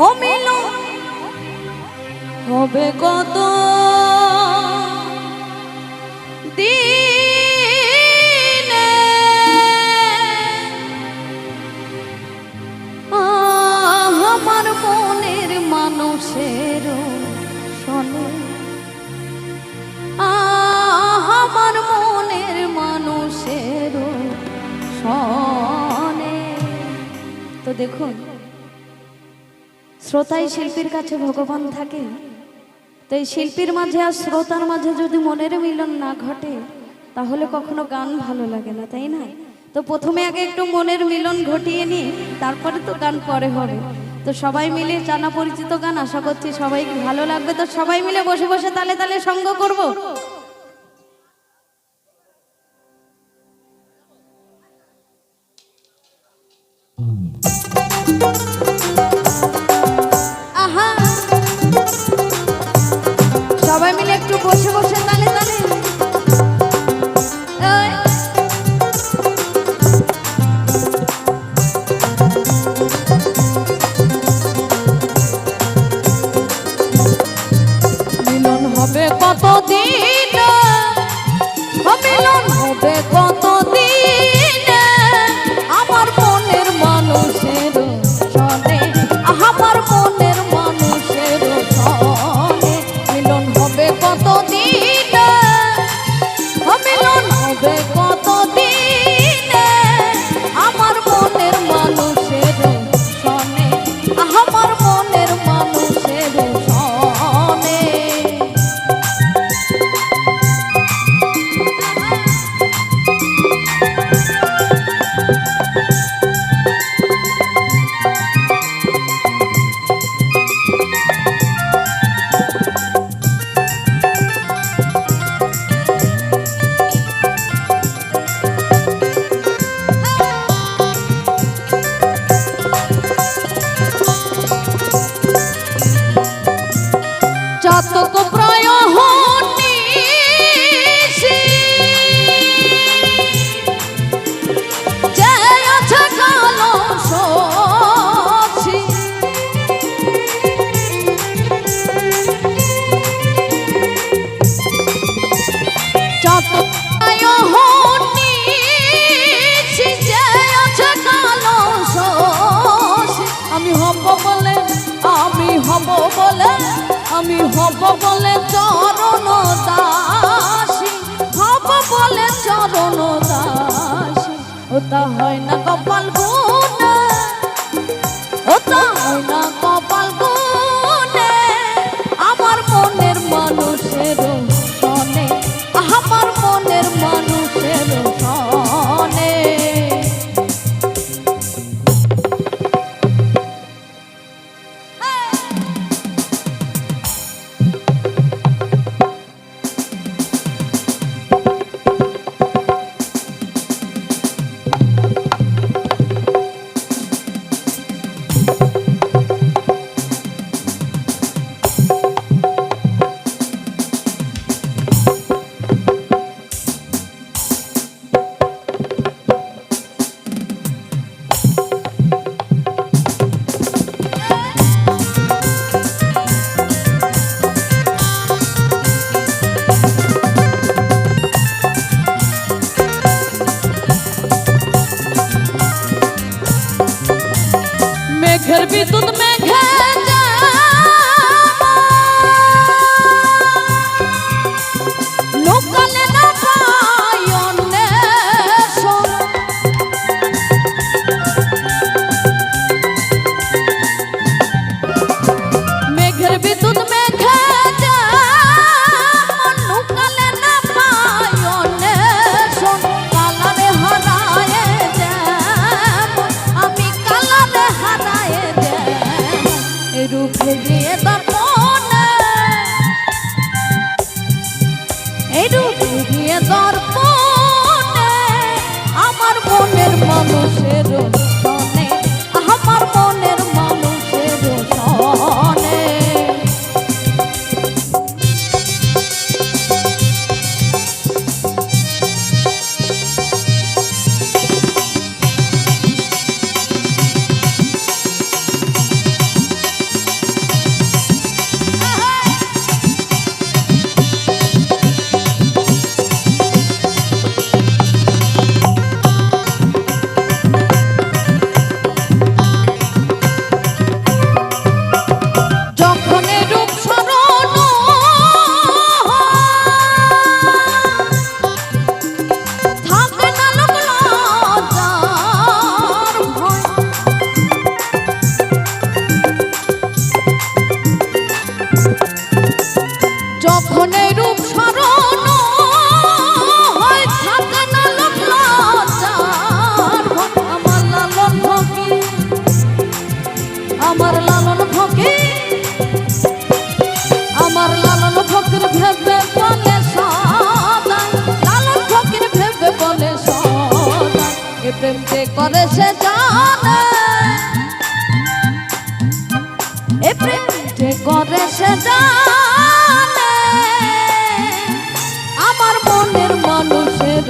ও মিলন হবে কত দিনে আমার মনের মানুষের শোনে আমার মনের মানুষের শোনে। তো দেখুন, শ্রোতাই শিল্পীর কাছে ভগবান থাকে। তো এই শিল্পীর মাঝে আর শ্রোতার মাঝে যদি মনের মিলন না ঘটে তাহলে কখনো গান ভালো লাগে না, তাই না? তো প্রথমে আগে একটু মনের মিলন ঘটিয়ে নি, তারপরে তো গান পরে হবে। তো সবাই মিলে জানা পরিচিত গান, আশা করছি সবাইকে ভালো লাগবে। তো সবাই মিলে বসে বসে তালে তালে সঙ্গ করব। আহা, সবাই মিলে একটু বসে বসে তালে তালে। মিলন হবে কতদিন, মিলন হবে কতদিন আমার মনের মানুষের শোনে, আমার মনের মানুষের শোনে। মিলন হবে কতদিন, মিলন হবে কতদিন আমার মনের মানুষের শোনে, আমার মনের মানুষের শোনে। যতক প্রয়োজন নিশি যে আছে কালো সখী, যতক প্রয়োজন নিশি যে আছে কালো সখী। আমি হব বলে, আমি হব বলে, আমি হব বলে চরণ দাসী, হব বলে চরণ দাসী। ওটা হয় না কপাল গুণে, ওটা হয় না কপাল গুণে আমার মনের মানুষের শোনে, আমার মনের মানুষের শোনে। এ প্রেম যে করে সে জানে, এ প্রেম যে করে সে জানে, আমার মনের মানুষের